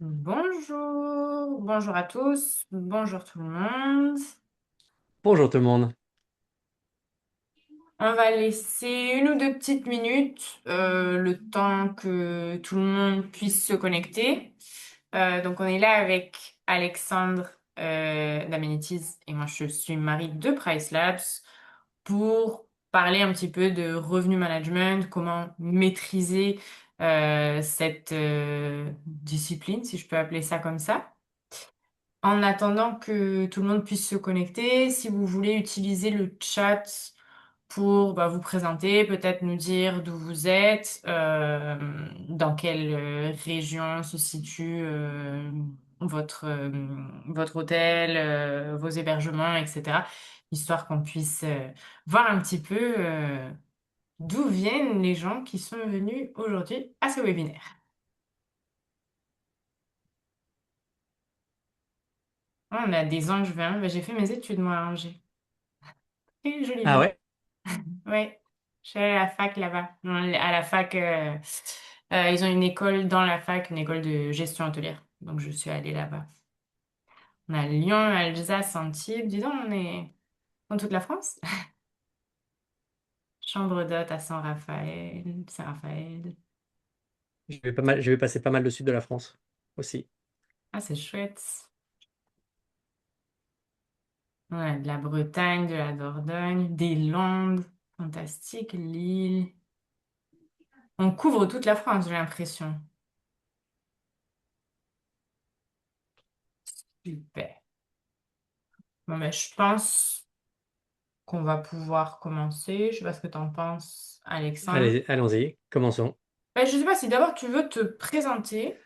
Bonjour, bonjour à tous, bonjour tout le monde. Bonjour tout le monde. On va laisser une ou deux petites minutes, le temps que tout le monde puisse se connecter. Donc on est là avec Alexandre d'Amenities et moi je suis Marie de Price Labs pour parler un petit peu de revenu management, comment maîtriser cette discipline, si je peux appeler ça comme ça. En attendant que tout le monde puisse se connecter, si vous voulez utiliser le chat pour vous présenter, peut-être nous dire d'où vous êtes, dans quelle région se situe votre, votre hôtel, vos hébergements, etc. Histoire qu'on puisse voir un petit peu d'où viennent les gens qui sont venus aujourd'hui à ce webinaire. On a des Angevins. J'ai fait mes études, moi, à Angers. Très jolie Ah ville. ouais? Ouais, je suis allée à la fac là-bas. Non, à la fac, ils ont une école dans la fac, une école de gestion hôtelière. Donc je suis allée là-bas. On a Lyon, Alsace, Antibes. Dis donc, on est dans toute la France. Chambre d'hôte à Saint-Raphaël, Saint-Raphaël. Je vais passer pas mal le sud de la France aussi. Ah, c'est chouette. On a de la Bretagne, de la Dordogne, des Landes. Fantastique, Lille. On couvre toute la France, j'ai l'impression. Super. Bon, ben, je pense qu'on va pouvoir commencer. Je sais pas ce que tu en penses, Alexandre. Allez, allons-y, commençons. Je sais pas si d'abord tu veux te présenter.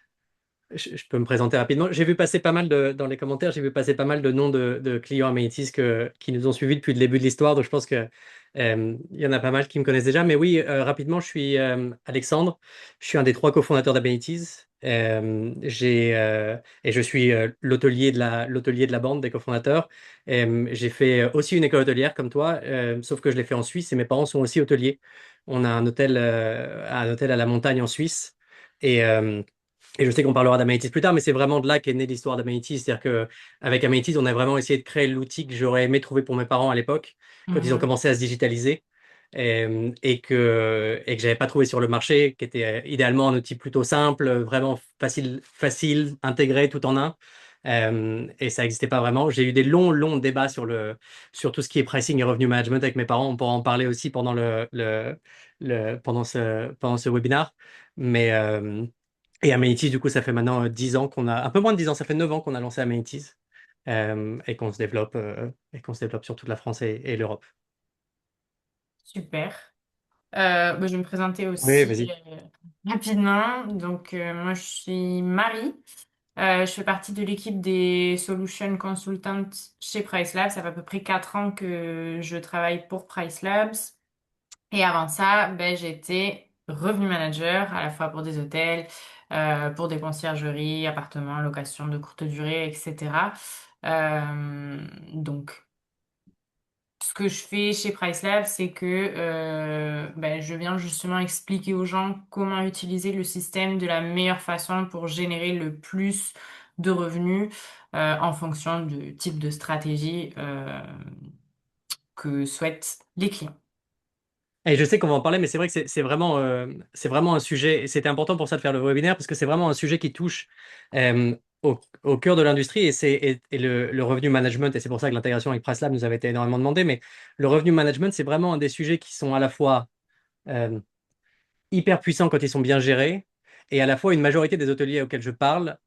Je peux me présenter rapidement. J'ai vu passer pas mal dans les commentaires, j'ai vu passer pas mal de noms de clients Amenities qui nous ont suivis depuis le début de l'histoire. Donc je pense que il y en a pas mal qui me connaissent déjà. Mais oui, rapidement, je suis Alexandre. Je suis un des trois cofondateurs d'Amenities. Et je suis l'hôtelier de la bande des cofondateurs. J'ai fait aussi une école hôtelière comme toi, sauf que je l'ai fait en Suisse et mes parents sont aussi hôteliers. On a un hôtel à la montagne en Suisse. Et, euh, et je sais qu'on parlera d'Amenities plus tard, mais c'est vraiment de là qu'est née l'histoire d'Amenities. C'est-à-dire qu'avec Amenities, on a vraiment essayé de créer l'outil que j'aurais aimé trouver pour mes parents à l'époque, quand ils ont Mhm. commencé à se digitaliser, et que j'avais pas trouvé sur le marché, qui était idéalement un outil plutôt simple, vraiment facile, intégré tout en un. Et ça n'existait pas vraiment. J'ai eu des longs débats sur tout ce qui est pricing et revenu management avec mes parents. On pourra en parler aussi pendant ce webinaire. Mais, et Amenities, du coup, ça fait maintenant 10 ans qu'on a, un peu moins de 10 ans, ça fait 9 ans qu'on a lancé Amenities, et qu'on se développe sur toute la France et l'Europe. Super. Je vais me présenter Oui, aussi vas-y. rapidement. Donc, moi, je suis Marie. Je fais partie de l'équipe des Solution Consultants chez Price Labs. Ça fait à peu près 4 ans que je travaille pour Price Labs. Et avant ça, j'étais revenu manager à la fois pour des hôtels, pour des conciergeries, appartements, location de courte durée, etc. Donc, ce que je fais chez PriceLab, c'est que je viens justement expliquer aux gens comment utiliser le système de la meilleure façon pour générer le plus de revenus en fonction du type de stratégie que souhaitent les clients. Et je sais qu'on va en parler, mais c'est vrai que c'est vraiment un sujet, et c'était important pour ça de faire le webinaire, parce que c'est vraiment un sujet qui touche au cœur de l'industrie, et le revenu management, et c'est pour ça que l'intégration avec PriceLab nous avait été énormément demandé, mais le revenu management, c'est vraiment un des sujets qui sont à la fois euh, hyper puissants quand ils sont bien gérés, et à la fois une majorité des hôteliers auxquels je parle,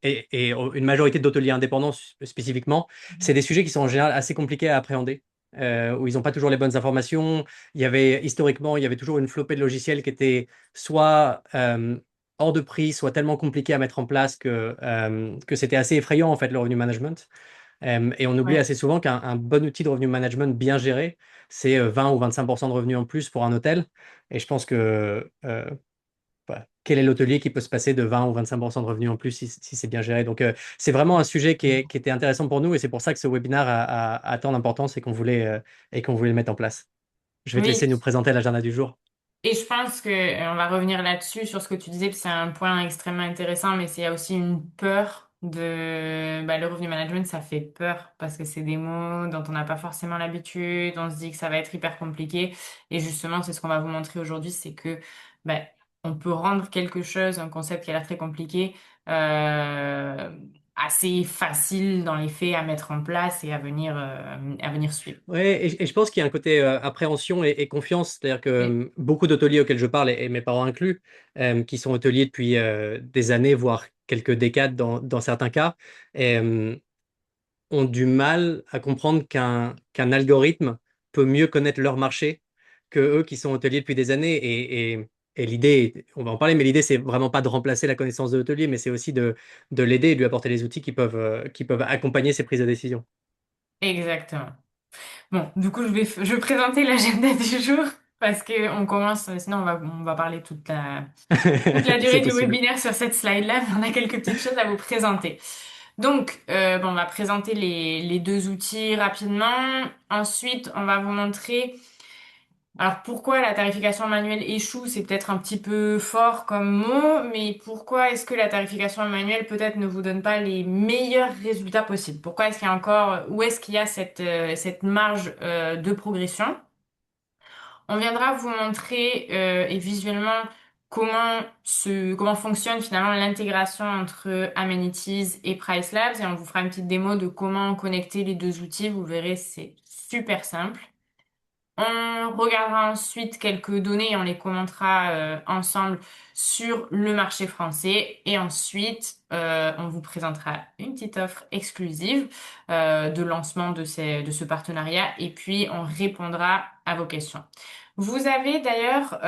et une majorité d'hôteliers indépendants spécifiquement, c'est des sujets qui sont en général assez compliqués à appréhender, où ils n'ont pas toujours les bonnes informations. Historiquement, il y avait toujours une flopée de logiciels qui étaient soit hors de prix, soit tellement compliqués à mettre en place que c'était assez effrayant en fait le revenu management. Et on oublie Ouais. assez souvent qu'un bon outil de revenu management bien géré, c'est 20 ou 25% de revenus en plus pour un hôtel. Et je pense que voilà, quel est l'hôtelier qui peut se passer de 20 ou 25% de revenus en plus si c'est bien géré? Donc, c'est vraiment un sujet qui était intéressant pour nous et c'est pour ça que ce webinaire a tant d'importance et qu'on voulait le mettre en place. Je vais te laisser Oui, nous présenter l'agenda du jour. Et je pense que on va revenir là-dessus sur ce que tu disais, puis c'est un point extrêmement intéressant, mais c'est il y a aussi une peur de le revenu management, ça fait peur parce que c'est des mots dont on n'a pas forcément l'habitude, on se dit que ça va être hyper compliqué, et justement c'est ce qu'on va vous montrer aujourd'hui, c'est que ben, on peut rendre quelque chose, un concept qui a l'air très compliqué, euh, assez facile dans les faits à mettre en place et à venir suivre. Ouais, et je pense qu'il y a un côté appréhension et confiance. C'est-à-dire que Oui. beaucoup d'hôteliers auxquels je parle, et mes parents inclus, qui sont hôteliers depuis des années, voire quelques décades dans certains cas, euh, ont du mal à comprendre qu'un algorithme peut mieux connaître leur marché que eux qui sont hôteliers depuis des années. Et l'idée, on va en parler, mais l'idée, c'est vraiment pas de remplacer la connaissance de l'hôtelier, mais c'est aussi de l'aider et de lui apporter les outils qui peuvent accompagner ses prises de décision. Exactement. Bon, du coup, je vais présenter l'agenda du jour parce que on commence, sinon on va parler toute la durée C'est du possible. webinaire sur cette slide-là, mais on a quelques petites choses à vous présenter. Donc, bon, on va présenter les deux outils rapidement. Ensuite, on va vous montrer, alors pourquoi la tarification manuelle échoue, c'est peut-être un petit peu fort comme mot, mais pourquoi est-ce que la tarification manuelle peut-être ne vous donne pas les meilleurs résultats possibles? Pourquoi est-ce qu'il y a encore, où est-ce qu'il y a cette marge de progression? On viendra vous montrer et visuellement comment fonctionne finalement l'intégration entre Amenities et Price Labs et on vous fera une petite démo de comment connecter les deux outils. Vous verrez, c'est super simple. On regardera ensuite quelques données et on les commentera ensemble sur le marché français. Et ensuite, on vous présentera une petite offre exclusive de lancement de ce partenariat. Et puis, on répondra à vos questions. Vous avez d'ailleurs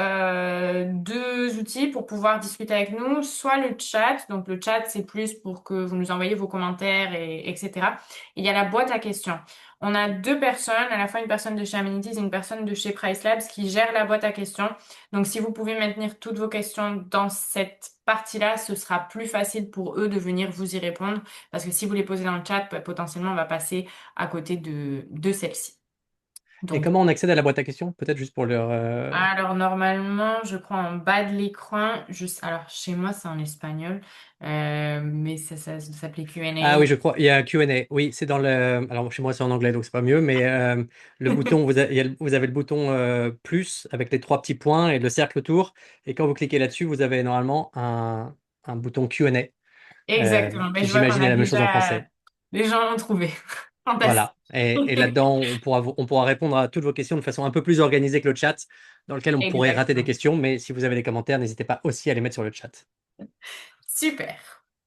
deux outils pour pouvoir discuter avec nous, soit le chat. Donc, le chat, c'est plus pour que vous nous envoyez vos commentaires, etc. Il y a la boîte à questions. On a deux personnes, à la fois une personne de chez Amenities et une personne de chez Price Labs qui gèrent la boîte à questions. Donc, si vous pouvez maintenir toutes vos questions dans cette partie-là, ce sera plus facile pour eux de venir vous y répondre. Parce que si vous les posez dans le chat, potentiellement, on va passer à côté de celle-ci. Et Donc, comment on accède à la boîte à questions? Peut-être juste pour leur... alors normalement, je crois en bas de l'écran, alors chez moi c'est en espagnol, mais ça s'appelait Ah oui, Q&A. je crois. Il y a Q&A. Oui, c'est dans le... Alors, chez moi, c'est en anglais, donc c'est pas mieux, mais le bouton, vous avez le bouton plus avec les trois petits points et le cercle autour. Et quand vous cliquez là-dessus, vous avez normalement un bouton Q&A. Exactement. Ben, Puis je vois qu'on j'imagine a la même chose en déjà français. les gens l'ont trouvé. Fantastique. Voilà. Et là-dedans, on pourra répondre à toutes vos questions de façon un peu plus organisée que le chat, dans lequel on pourrait rater des Exactement. questions. Mais si vous avez des commentaires, n'hésitez pas aussi à les mettre sur le chat. Super.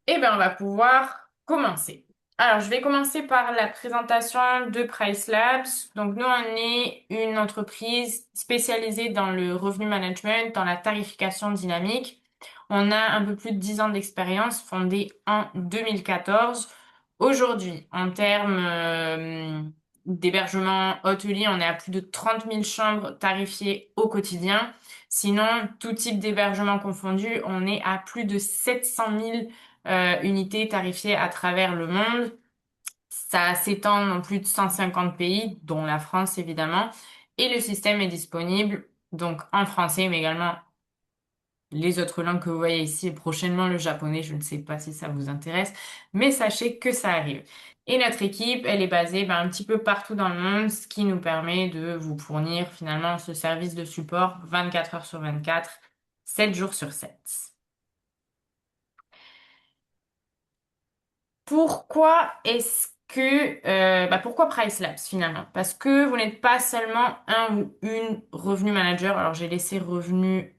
Eh bien, on va pouvoir commencer. Alors, je vais commencer par la présentation de Price Labs. Donc, nous, on est une entreprise spécialisée dans le revenu management, dans la tarification dynamique. On a un peu plus de 10 ans d'expérience, fondée en 2014. Aujourd'hui, en termes d'hébergement hôtelier, on est à plus de 30 000 chambres tarifiées au quotidien. Sinon, tout type d'hébergement confondu, on est à plus de 700 000 unités tarifiées à travers le monde. Ça s'étend dans plus de 150 pays, dont la France évidemment. Et le système est disponible donc en français, mais également les autres langues que vous voyez ici et prochainement le japonais. Je ne sais pas si ça vous intéresse, mais sachez que ça arrive. Et notre équipe, elle est basée un petit peu partout dans le monde, ce qui nous permet de vous fournir finalement ce service de support 24 heures sur 24, 7 jours sur 7. Pourquoi est-ce que, pourquoi Price Labs finalement? Parce que vous n'êtes pas seulement un ou une revenu manager. Alors j'ai laissé revenu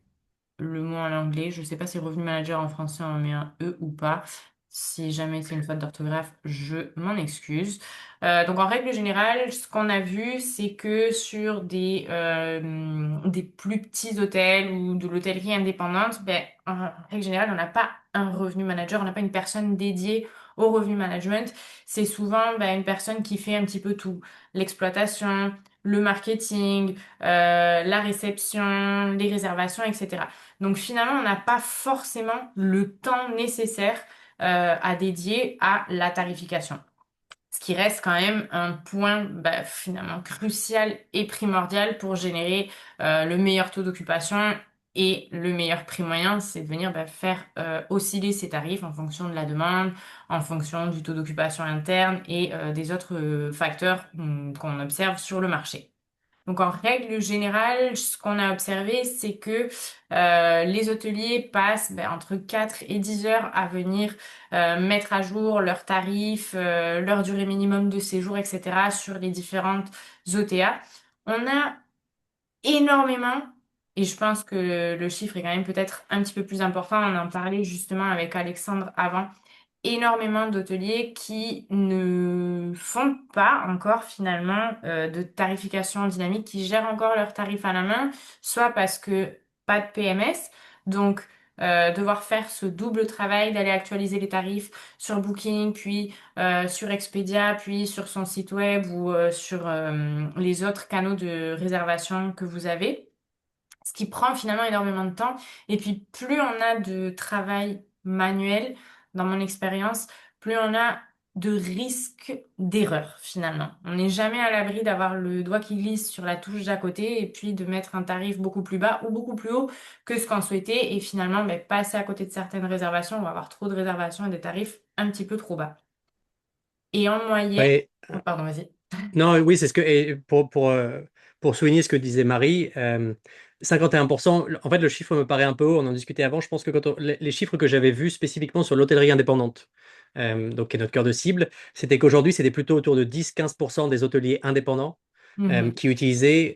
le mot en anglais. Je sais pas si revenu manager en français on met un E ou pas. Si jamais c'est une faute d'orthographe, je m'en excuse. Donc en règle générale, ce qu'on a vu, c'est que sur des plus petits hôtels ou de l'hôtellerie indépendante, en règle générale, on n'a pas un revenu manager, on n'a pas une personne dédiée au revenu management. C'est souvent une personne qui fait un petit peu tout. L'exploitation, le marketing, la réception, les réservations, etc. Donc finalement, on n'a pas forcément le temps nécessaire à dédier à la tarification. ce qui reste quand même un point bah, finalement crucial et primordial pour générer le meilleur taux d'occupation et le meilleur prix moyen, c'est de venir bah, faire osciller ces tarifs en fonction de la demande, en fonction du taux d'occupation interne et des autres facteurs qu'on observe sur le marché. Donc en règle générale, ce qu'on a observé, c'est que les hôteliers passent ben, entre 4 et 10 heures à venir mettre à jour leurs tarifs, leur durée minimum de séjour, etc. sur les différentes OTA. On a énormément, et je pense que le chiffre est quand même peut-être un petit peu plus important, on en parlait justement avec Alexandre avant, énormément d'hôteliers qui ne font pas encore finalement de tarification dynamique, qui gèrent encore leurs tarifs à la main, soit parce que pas de PMS, donc devoir faire ce double travail d'aller actualiser les tarifs sur Booking, puis sur Expedia, puis sur son site web ou sur les autres canaux de réservation que vous avez, ce qui prend finalement énormément de temps. Et puis plus on a de travail manuel, dans mon expérience, plus on a de risques d'erreur finalement. On n'est jamais à l'abri d'avoir le doigt qui glisse sur la touche d'à côté et puis de mettre un tarif beaucoup plus bas ou beaucoup plus haut que ce qu'on souhaitait et finalement ben, passer à côté de certaines réservations, on va avoir trop de réservations et des tarifs un petit peu trop bas. Et en moyenne, Ouais, oh, pardon, vas-y. non, oui, c'est ce que. Et pour souligner ce que disait Marie, 51%, en fait, le chiffre me paraît un peu haut. On en discutait avant. Je pense que les chiffres que j'avais vus spécifiquement sur l'hôtellerie indépendante, donc qui est notre cœur de cible, c'était qu'aujourd'hui, c'était plutôt autour de 10-15% des hôteliers indépendants Mhm. qui utilisaient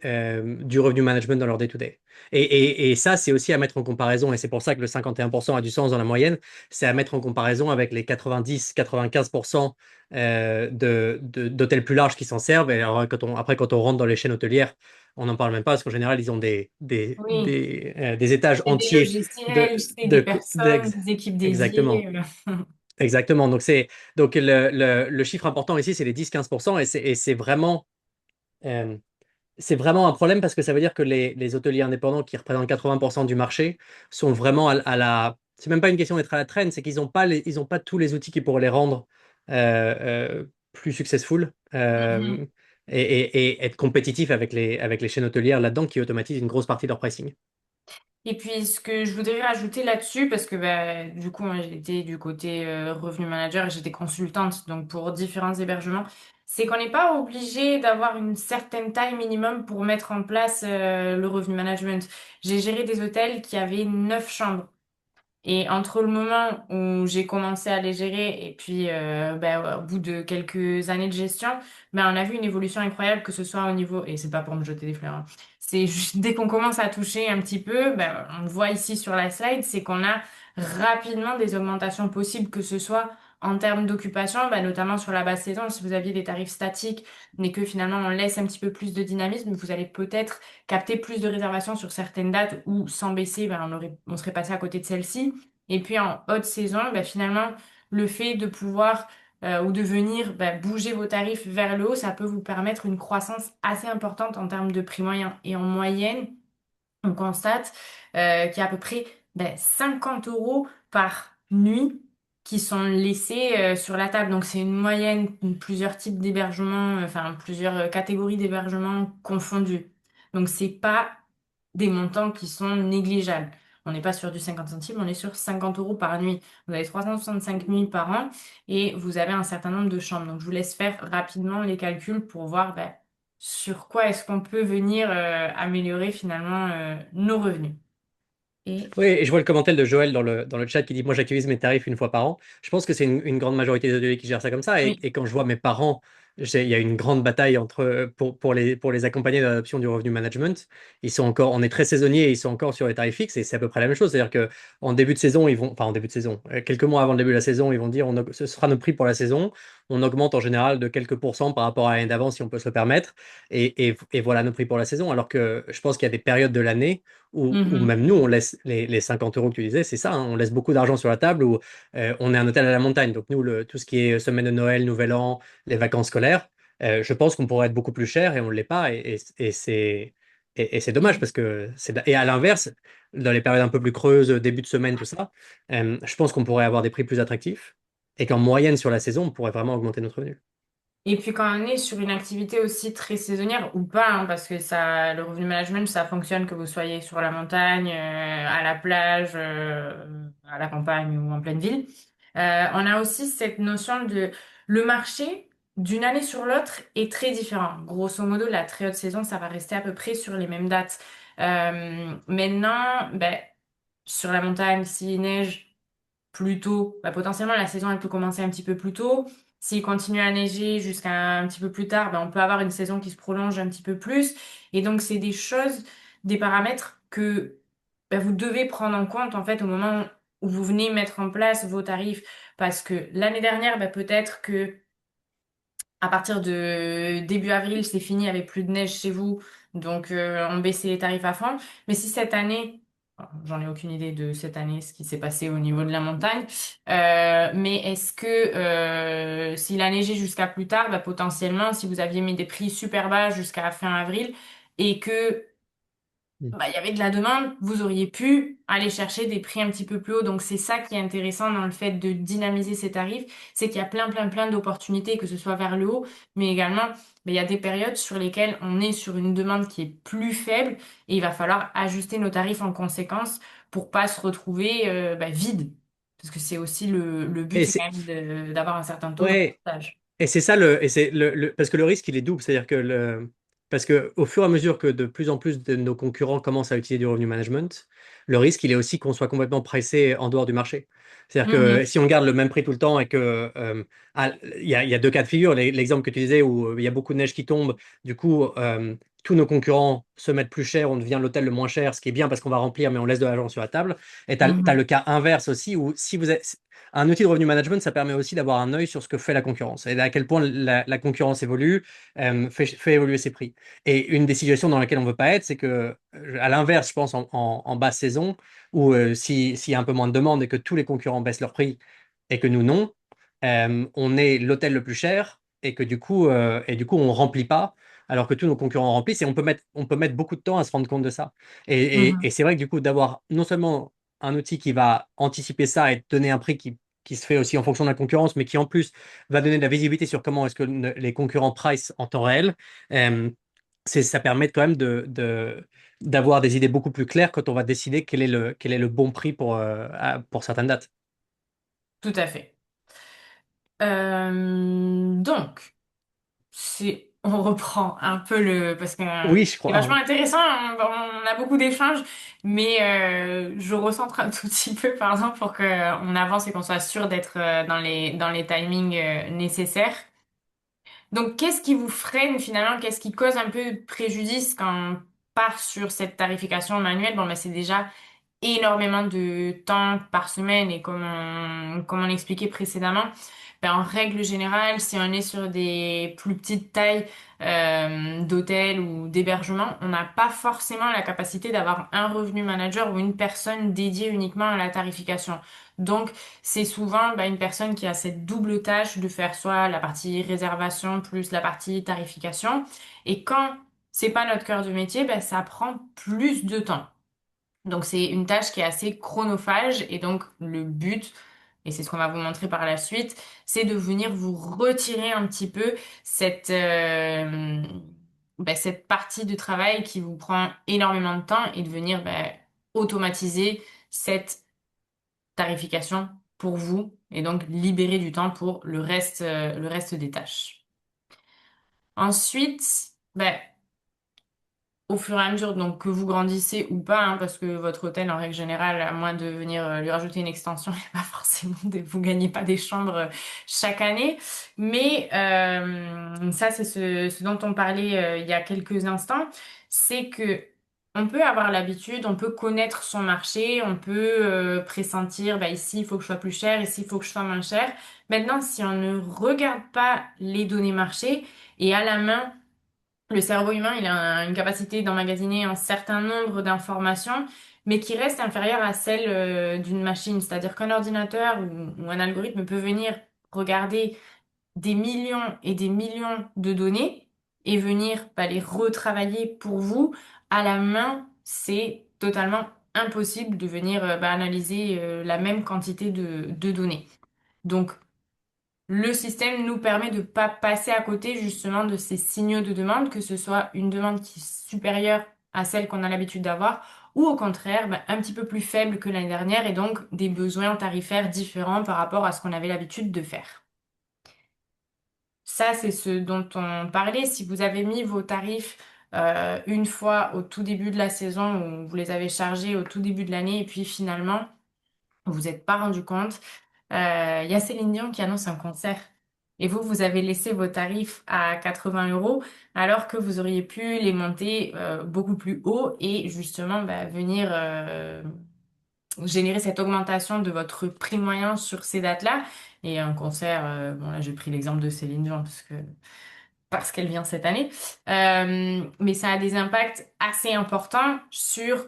du revenu management dans leur day-to-day. Et ça, c'est aussi à mettre en comparaison, et c'est pour ça que le 51% a du sens dans la moyenne, c'est à mettre en comparaison avec les 90-95% d'hôtels plus larges qui s'en servent. Et alors, après, quand on rentre dans les chaînes hôtelières, on n'en parle même pas parce qu'en général, ils ont Oui, des étages c'est des entiers logiciels, c'est des personnes, d'ex- des équipes dédiées. exactement. Exactement. Donc le chiffre important ici, c'est les 10-15%, et euh, c'est vraiment un problème parce que ça veut dire que les hôteliers indépendants qui représentent 80% du marché sont vraiment à la. C'est même pas une question d'être à la traîne, c'est qu'ils n'ont pas ils ont pas tous les outils qui pourraient les rendre plus successful Mhm. et être compétitifs avec les chaînes hôtelières là-dedans qui automatisent une grosse partie de leur pricing. Et puis, ce que je voudrais rajouter là-dessus, parce que bah, du coup, moi, j'étais du côté revenu manager et j'étais consultante, donc pour différents hébergements, c'est qu'on n'est pas obligé d'avoir une certaine taille minimum pour mettre en place le revenu management. J'ai géré des hôtels qui avaient 9 chambres. Et entre le moment où j'ai commencé à les gérer et puis ben, au bout de quelques années de gestion, ben, on a vu une évolution incroyable, que ce soit au niveau, et c'est pas pour me jeter des fleurs, hein. C'est juste dès qu'on commence à toucher un petit peu, ben, on le voit ici sur la slide, c'est qu'on a rapidement des augmentations possibles, que ce soit en termes d'occupation, ben, notamment sur la basse saison, si vous aviez des tarifs statiques, mais que finalement on laisse un petit peu plus de dynamisme, vous allez peut-être capter plus de réservations sur certaines dates où sans baisser, ben, on serait passé à côté de celle-ci. Et puis en haute saison, ben, finalement, le fait de pouvoir ou de venir ben, bouger vos tarifs vers le haut, ça peut vous permettre une croissance assez importante en termes de prix moyen. Et en moyenne, on constate qu'il y a à peu près ben, 50 euros par nuit qui sont laissés sur la table. Donc c'est une moyenne, plusieurs types d'hébergements, enfin plusieurs catégories d'hébergements confondus. Donc c'est pas des montants qui sont négligeables. On n'est pas sur du 50 centimes, on est sur 50 euros par nuit. Vous avez 365 nuits par an et vous avez un certain nombre de chambres. Donc je vous laisse faire rapidement les calculs pour voir ben, sur quoi est-ce qu'on peut venir améliorer finalement nos revenus. Et Oui, et je vois le commentaire de Joël dans le chat qui dit, moi j'actualise mes tarifs une fois par an. Je pense que c'est une grande majorité des hôteliers qui gèrent ça comme ça. Et, oui. et quand je vois mes parents, il y a une grande bataille pour les accompagner dans l'adoption du revenu management. On est très saisonniers et ils sont encore sur les tarifs fixes et c'est à peu près la même chose. C'est-à-dire que en début de saison, enfin en début de saison, quelques mois avant le début de la saison, ils vont dire, ce sera nos prix pour la saison. On augmente en général de quelques pourcents par rapport à l'année d'avant si on peut se le permettre. Et voilà nos prix pour la saison. Alors que je pense qu'il y a des périodes de l'année où Mhm. même nous, on laisse les 50 euros que tu disais, c'est ça, hein, on laisse beaucoup d'argent sur la table, où on est un hôtel à la montagne. Donc nous, tout ce qui est semaine de Noël, Nouvel An, les vacances scolaires, je pense qu'on pourrait être beaucoup plus cher et on ne l'est pas. Et c'est dommage parce que et à l'inverse, dans les périodes un peu plus creuses, début de semaine, tout ça, je pense qu'on pourrait avoir des prix plus attractifs et qu'en moyenne sur la saison, on pourrait vraiment augmenter notre revenu. Et puis quand on est sur une activité aussi très saisonnière ou pas, hein, parce que ça, le revenu management, ça fonctionne que vous soyez sur la montagne, à la plage, à la campagne ou en pleine ville. On a aussi cette notion de le marché d'une année sur l'autre est très différent. Grosso modo, la très haute saison, ça va rester à peu près sur les mêmes dates. Maintenant, ben, sur la montagne, s'il neige plus tôt, bah, potentiellement la saison elle peut commencer un petit peu plus tôt. S'il continue à neiger jusqu'à un petit peu plus tard, bah, on peut avoir une saison qui se prolonge un petit peu plus. Et donc c'est des choses, des paramètres que bah, vous devez prendre en compte en fait au moment où vous venez mettre en place vos tarifs. Parce que l'année dernière, bah, peut-être que à partir de début avril, c'est fini avec plus de neige chez vous, donc on baissait les tarifs à fond. Mais si cette année, j'en ai aucune idée de cette année, ce qui s'est passé au niveau de la montagne, mais est-ce que s'il a neigé jusqu'à plus tard, bah, potentiellement, si vous aviez mis des prix super bas jusqu'à fin avril et que Mm. bah, il y avait de la demande, vous auriez pu aller chercher des prix un petit peu plus hauts. Donc c'est ça qui est intéressant dans le fait de dynamiser ces tarifs, c'est qu'il y a plein d'opportunités, que ce soit vers le haut, mais également il y a des périodes sur lesquelles on est sur une demande qui est plus faible et il va falloir ajuster nos tarifs en conséquence pour pas se retrouver vide. Parce que c'est aussi le but, Et c'est c'est, quand même d'avoir un certain taux de ouais, remplissage. et c'est ça parce que le risque il est double, c'est-à-dire que parce que au fur et à mesure que de plus en plus de nos concurrents commencent à utiliser du revenu management, le risque il est aussi qu'on soit complètement pricé en dehors du marché. C'est-à-dire que Mhm, si on garde le même prix tout le temps et que il y a deux cas de figure, l'exemple que tu disais où il y a beaucoup de neige qui tombe, du coup tous nos concurrents se mettent plus cher, on devient l'hôtel le moins cher, ce qui est bien parce qu'on va remplir mais on laisse de l'argent sur la table. Et tu as mhm, le cas inverse aussi où si vous êtes un outil de revenu management, ça permet aussi d'avoir un œil sur ce que fait la concurrence et à quel point la concurrence évolue, fait évoluer ses prix. Et une des situations dans laquelle on ne veut pas être, c'est que, à l'inverse, je pense, en basse saison, où s'il y a un peu moins de demande et que tous les concurrents baissent leurs prix et que nous, non, on est l'hôtel le plus cher et du coup, on ne remplit pas. Alors que tous nos concurrents remplissent et on peut mettre beaucoup de temps à se rendre compte de ça. Et mhm. c'est vrai que du coup, d'avoir non seulement un outil qui va anticiper ça et te donner un prix qui se fait aussi en fonction de la concurrence, mais qui en plus va donner de la visibilité sur comment est-ce que les concurrents price en temps réel, euh, ça permet quand même d'avoir des idées beaucoup plus claires quand on va décider quel est le bon prix pour certaines dates. Tout à fait. Donc, si on reprend un peu parce que Oui, je c'est crois, vachement hein. intéressant, on a beaucoup d'échanges, mais je recentre un tout petit peu, par exemple, pour qu'on avance et qu'on soit sûr d'être dans les timings nécessaires. Donc, qu'est-ce qui vous freine finalement? Qu'est-ce qui cause un peu de préjudice quand on part sur cette tarification manuelle? Bon, ben, c'est déjà énormément de temps par semaine et comme on l'expliquait précédemment, ben, en règle générale, si on est sur des plus petites tailles d'hôtels ou d'hébergement, on n'a pas forcément la capacité d'avoir un revenu manager ou une personne dédiée uniquement à la tarification. Donc, c'est souvent ben, une personne qui a cette double tâche de faire soit la partie réservation plus la partie tarification. Et quand c'est pas notre cœur de métier, ben, ça prend plus de temps. Donc c'est une tâche qui est assez chronophage et donc le but, et c'est ce qu'on va vous montrer par la suite, c'est de venir vous retirer un petit peu cette partie de travail qui vous prend énormément de temps et de venir automatiser cette tarification pour vous et donc libérer du temps pour le reste des tâches. Ensuite, ben, au fur et à mesure donc que vous grandissez ou pas, hein, parce que votre hôtel en règle générale, à moins de venir lui rajouter une extension, et pas forcément vous gagnez pas des chambres chaque année. Mais ça c'est ce dont on parlait il y a quelques instants, c'est que on peut avoir l'habitude, on peut connaître son marché, on peut pressentir bah, ici il faut que je sois plus cher, ici il faut que je sois moins cher. Maintenant, si on ne regarde pas les données marché et à la main le cerveau humain, il a une capacité d'emmagasiner un certain nombre d'informations, mais qui reste inférieure à celle d'une machine. C'est-à-dire qu'un ordinateur ou un algorithme peut venir regarder des millions et des millions de données et venir les retravailler pour vous à la main. C'est totalement impossible de venir analyser la même quantité de données. Donc, le système nous permet de ne pas passer à côté justement de ces signaux de demande, que ce soit une demande qui est supérieure à celle qu'on a l'habitude d'avoir, ou au contraire, ben, un petit peu plus faible que l'année dernière, et donc des besoins tarifaires différents par rapport à ce qu'on avait l'habitude de faire. Ça, c'est ce dont on parlait. Si vous avez mis vos tarifs une fois au tout début de la saison, ou vous les avez chargés au tout début de l'année, et puis finalement, vous vous êtes pas rendu compte, il y a Céline Dion qui annonce un concert. Et vous, vous avez laissé vos tarifs à 80 euros, alors que vous auriez pu les monter beaucoup plus haut et justement bah, venir générer cette augmentation de votre prix moyen sur ces dates-là. Et un concert, bon là j'ai pris l'exemple de Céline Dion parce qu'elle vient cette année. Mais ça a des impacts assez importants sur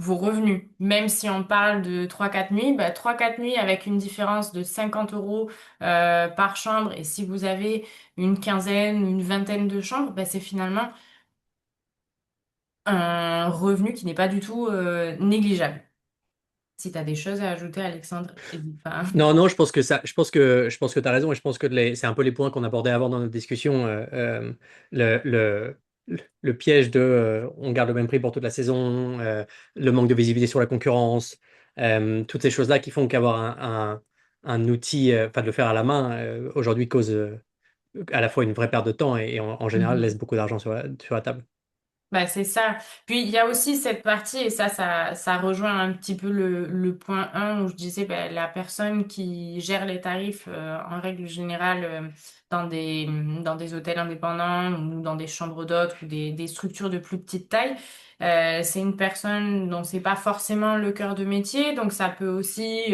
vos revenus. Même si on parle de 3-4 nuits, bah, 3-4 nuits avec une différence de 50 euros par chambre, et si vous avez une quinzaine, une vingtaine de chambres, bah, c'est finalement un revenu qui n'est pas du tout négligeable. Si tu as des choses à ajouter, Alexandre, n'hésite pas. Non, non, je pense que tu as raison et je pense que c'est un peu les points qu'on abordait avant dans notre discussion. Le, le, le piège de on garde le même prix pour toute la saison, le manque de visibilité sur la concurrence, toutes ces choses-là qui font qu'avoir un outil, enfin de le faire à la main, aujourd'hui cause à la fois une vraie perte de temps et en général laisse beaucoup d'argent sur la table. Bah, c'est ça. Puis il y a aussi cette partie, et ça rejoint un petit peu le point un où je disais bah, la personne qui gère les tarifs en règle générale dans des hôtels indépendants ou dans des chambres d'hôtes ou des structures de plus petite taille, c'est une personne dont c'est pas forcément le cœur de métier, donc ça peut aussi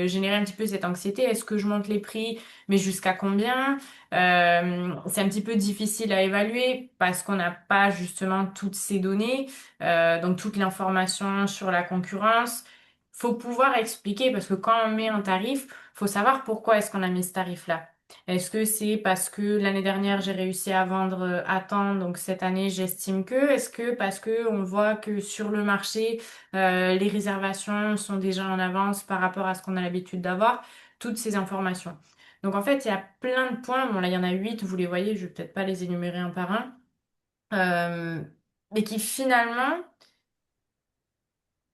générer un petit peu cette anxiété. Est-ce que je monte les prix, mais jusqu'à combien? C'est un petit peu difficile à évaluer parce qu'on n'a pas justement toutes ces données, donc toute l'information sur la concurrence. Faut pouvoir expliquer parce que quand on met un tarif, faut savoir pourquoi est-ce qu'on a mis ce tarif-là. Est-ce que c'est parce que l'année dernière j'ai réussi à vendre à temps, donc cette année j'estime que? Est-ce que parce que on voit que sur le marché les réservations sont déjà en avance par rapport à ce qu'on a l'habitude d'avoir? Toutes ces informations. Donc en fait, il y a plein de points. Bon, là, il y en a 8, vous les voyez, je vais peut-être pas les énumérer un par un. Euh, mais qui finalement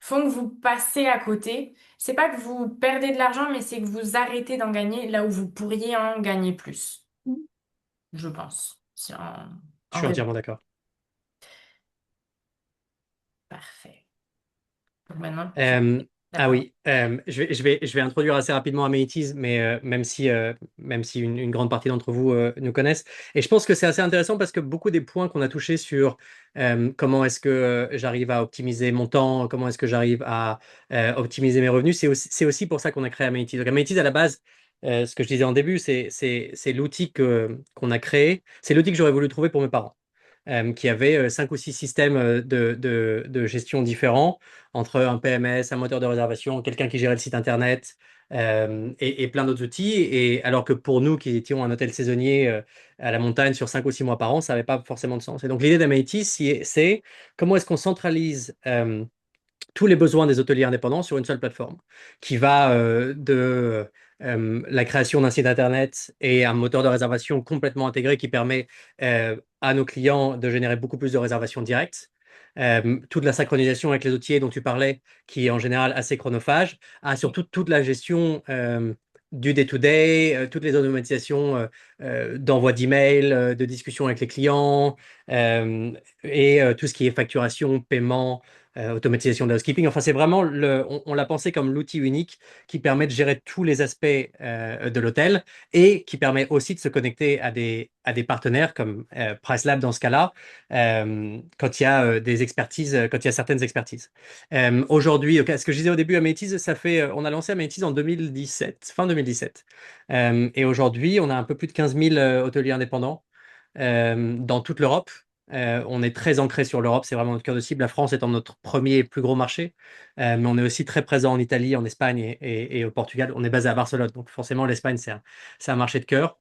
font que vous passez à côté. C'est pas que vous perdez de l'argent, mais c'est que vous arrêtez d'en gagner là où vous pourriez en gagner plus, je pense. Si Je en suis entièrement résumé. d'accord. Parfait. Donc maintenant, Euh, la ah parole. oui, je vais introduire assez rapidement Amenities, mais même si une grande partie d'entre vous nous connaissent. Et je pense que c'est assez intéressant parce que beaucoup des points qu'on a touchés sur comment est-ce que j'arrive à optimiser mon temps, comment est-ce que j'arrive à optimiser mes revenus, c'est aussi pour ça qu'on a créé Amenities. Donc Amenities, à la base, ce que je disais en début, c'est l'outil qu'on a créé, c'est l'outil que j'aurais voulu trouver pour mes parents. Qui avaient 5 ou 6 systèmes de gestion différents entre un PMS, un moteur de réservation, quelqu'un qui gérait le site internet et plein d'autres outils. Et alors que pour nous qui étions un hôtel saisonnier à la montagne sur 5 ou 6 mois par an, ça n'avait pas forcément de sens. Et donc l'idée d'Amenities, c'est comment est-ce qu'on centralise tous les besoins des hôteliers indépendants sur une seule plateforme, qui va de la création d'un site internet et un moteur de réservation complètement intégré qui permet à nos clients de générer beaucoup plus de réservations directes. Toute la synchronisation avec les outils dont tu parlais, qui est en général assez chronophage, à surtout toute la gestion du day-to-day, toutes les automatisations d'envoi d'emails, de discussions avec les clients, tout ce qui est facturation, paiement, automatisation de housekeeping. Enfin, c'est vraiment on l'a pensé comme l'outil unique qui permet de gérer tous les aspects de l'hôtel et qui permet aussi de se connecter à des partenaires comme PriceLab dans ce cas-là, quand il y a des expertises, quand il y a certaines expertises. Aujourd'hui, ce que je disais au début, Amenities, on a lancé Amenities en 2017, fin 2017. Et aujourd'hui, on a un peu plus de 15 000 hôteliers indépendants dans toute l'Europe. On est très ancré sur l'Europe, c'est vraiment notre cœur de cible. La France étant notre premier et plus gros marché, mais on est aussi très présent en Italie, en Espagne et au Portugal. On est basé à Barcelone, donc forcément l'Espagne, c'est un marché de cœur.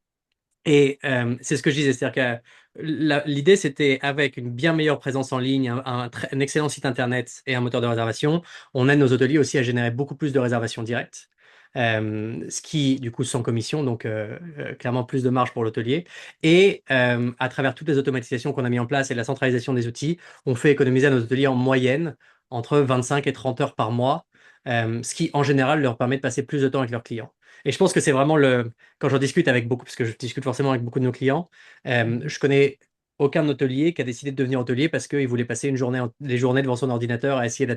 Et c'est ce que je disais, c'est-à-dire que l'idée, c'était avec une bien meilleure présence en ligne, un excellent site internet et un moteur de réservation, on aide nos hôteliers aussi à générer beaucoup plus de réservations directes. ce qui, du coup, sans commission, donc clairement plus de marge pour l'hôtelier. Et à travers toutes les automatisations qu'on a mis en place et la centralisation des outils, on fait économiser à nos hôteliers en moyenne entre 25 et 30 heures par mois, ce qui, en général, leur permet de passer plus de temps avec leurs clients. Et je pense que c'est vraiment quand j'en discute avec beaucoup, parce que je discute forcément avec beaucoup de nos clients, je connais aucun hôtelier qui a décidé de devenir hôtelier parce qu'il voulait passer les journées devant son ordinateur à essayer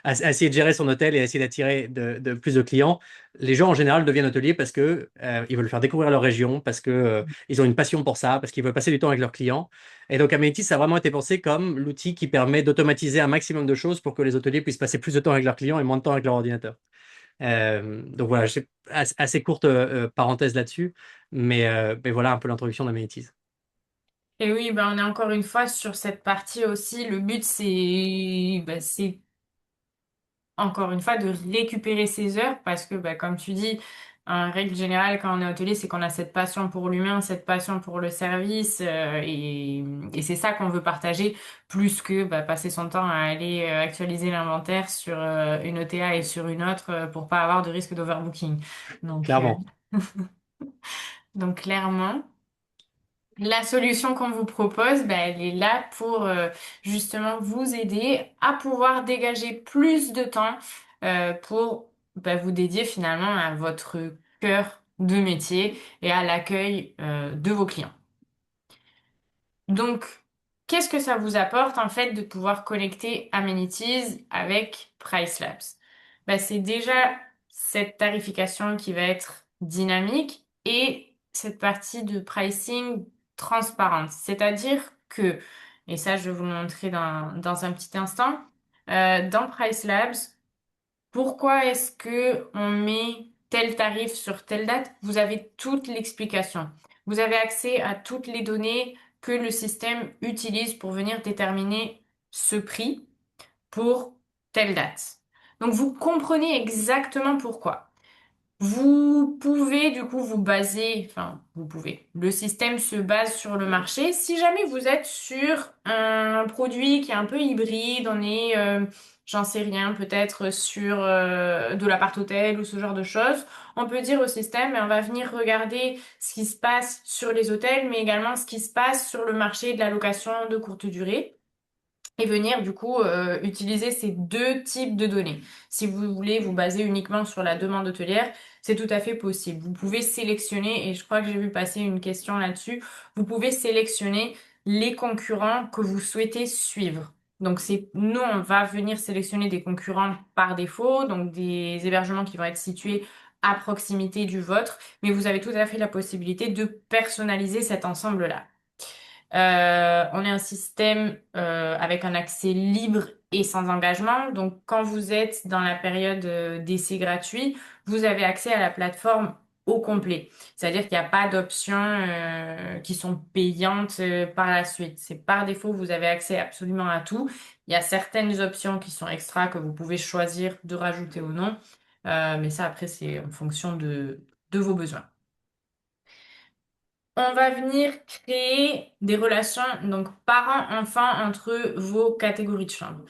à essayer de gérer son hôtel et à essayer d'attirer de plus de clients. Les gens en général deviennent hôteliers parce que ils veulent faire découvrir leur région, parce que ils ont une passion pour ça, parce qu'ils veulent passer du temps avec leurs clients. Et donc Amenities, ça a vraiment été pensé comme l'outil qui permet d'automatiser un maximum de choses pour que les hôteliers puissent passer plus de temps avec leurs clients et moins de temps avec leur ordinateur. Donc voilà, j'ai assez courte parenthèse là-dessus, mais voilà un peu l'introduction d'Amenities. Et oui, ben, on est encore une fois sur cette partie aussi. Le but, c'est encore une fois de récupérer ses heures parce que, bah, comme tu dis, en règle générale, quand on est hôtelier, c'est qu'on a cette passion pour l'humain, cette passion pour le service et c'est ça qu'on veut partager plus que bah, passer son temps à aller actualiser l'inventaire sur une OTA et sur une autre pour pas avoir de risque d'overbooking. Donc, Clairement. donc clairement. La solution qu'on vous propose, ben, elle est là pour justement vous aider à pouvoir dégager plus de temps pour ben, vous dédier finalement à votre cœur de métier et à l'accueil de vos clients. Donc, qu'est-ce que ça vous apporte en fait de pouvoir connecter Amenities avec PriceLabs? Ben, c'est déjà cette tarification qui va être dynamique et cette partie de pricing transparente. C'est-à-dire que, et ça je vais vous le montrer dans un petit instant, dans PriceLabs, pourquoi est-ce que on met tel tarif sur telle date? Vous avez toute l'explication. Vous avez accès à toutes les données que le système utilise pour venir déterminer ce prix pour telle date. Donc vous comprenez exactement pourquoi. Vous pouvez du coup vous baser, enfin vous pouvez, le système se base sur le marché. Si jamais vous êtes sur un produit qui est un peu hybride, on est, j'en sais rien, peut-être sur de l'appart-hôtel ou ce genre de choses, on peut dire au système, mais on va venir regarder ce qui se passe sur les hôtels, mais également ce qui se passe sur le marché de la location de courte durée et venir du coup utiliser ces deux types de données. Si vous voulez vous baser uniquement sur la demande hôtelière, c'est tout à fait possible. Vous pouvez sélectionner, et je crois que j'ai vu passer une question là-dessus, vous pouvez sélectionner les concurrents que vous souhaitez suivre. Donc nous, on va venir sélectionner des concurrents par défaut, donc des hébergements qui vont être situés à proximité du vôtre, mais vous avez tout à fait la possibilité de personnaliser cet ensemble-là. On est un système avec un accès libre et sans engagement. Donc, quand vous êtes dans la période d'essai gratuit, vous avez accès à la plateforme au complet. C'est-à-dire qu'il n'y a pas d'options qui sont payantes par la suite. C'est par défaut, vous avez accès absolument à tout. Il y a certaines options qui sont extra que vous pouvez choisir de rajouter ou non. Mais ça, après, c'est en fonction de vos besoins. On va venir créer des relations, donc parents-enfants, entre vos catégories de chambres.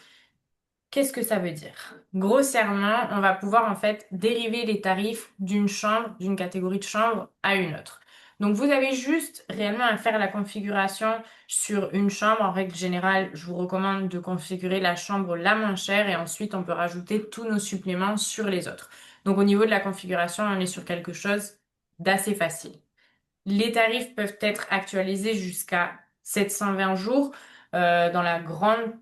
Qu'est-ce que ça veut dire? Grossièrement, on va pouvoir en fait dériver les tarifs d'une chambre, d'une catégorie de chambre à une autre. Donc vous avez juste réellement à faire la configuration sur une chambre. En règle générale, je vous recommande de configurer la chambre la moins chère et ensuite on peut rajouter tous nos suppléments sur les autres. Donc au niveau de la configuration, on est sur quelque chose d'assez facile. Les tarifs peuvent être actualisés jusqu'à 720 jours. Dans la grande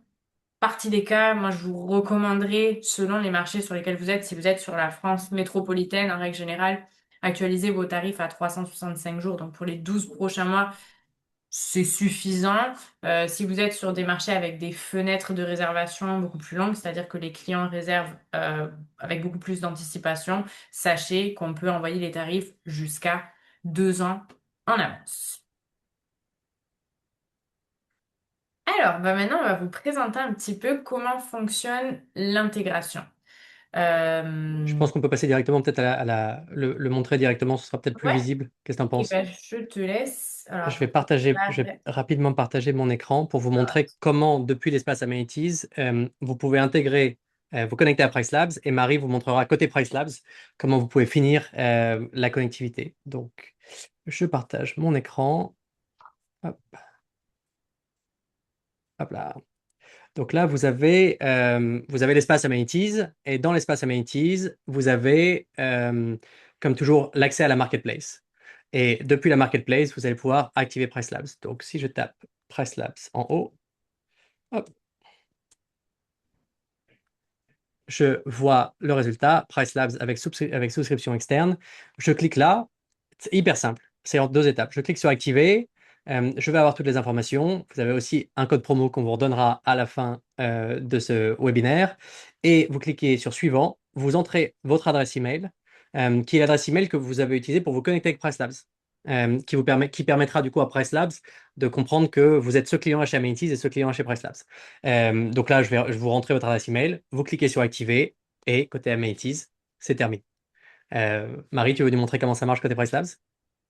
partie des cas, moi, je vous recommanderais, selon les marchés sur lesquels vous êtes, si vous êtes sur la France métropolitaine, en règle générale, actualiser vos tarifs à 365 jours. Donc, pour les 12 prochains mois, c'est suffisant. Si vous êtes sur des marchés avec des fenêtres de réservation beaucoup plus longues, c'est-à-dire que les clients réservent avec beaucoup plus d'anticipation, sachez qu'on peut envoyer les tarifs jusqu'à 2 ans en avance. Alors, bah maintenant, on va vous présenter un petit peu comment fonctionne l'intégration. Je Euh, pense qu'on peut passer directement peut-être le montrer directement, ce sera peut-être plus Ouais, visible. Qu'est-ce que tu en et penses? ben je te laisse. Alors, Je vais attends, je vais rapidement partager mon écran pour vous voilà. montrer comment, depuis l'espace Amenities, vous pouvez intégrer vous connectez à Price Labs et Marie vous montrera côté Price Labs comment vous pouvez finir la connectivité. Donc, je partage mon écran. Hop, hop là. Donc là, vous avez l'espace Amenities et dans l'espace Amenities, vous avez, comme toujours, l'accès à la Marketplace. Et depuis la Marketplace, vous allez pouvoir activer Price Labs. Donc, si je tape Price Labs en haut, hop, je vois le résultat, Price Labs avec souscription externe. Je clique là, c'est hyper simple. C'est en deux étapes. Je clique sur Activer. Je vais avoir toutes les informations. Vous avez aussi un code promo qu'on vous redonnera à la fin de ce webinaire. Et vous cliquez sur Suivant. Vous entrez votre adresse email, qui est l'adresse email que vous avez utilisée pour vous connecter avec Price Labs, qui permettra du coup à Price Labs de comprendre que vous êtes ce client chez Amenities et ce client chez Price Labs. Donc là, je vous rentrer votre adresse email, vous cliquez sur Activer et côté Amenities, c'est terminé. Marie, tu veux nous montrer comment ça marche côté Price Labs?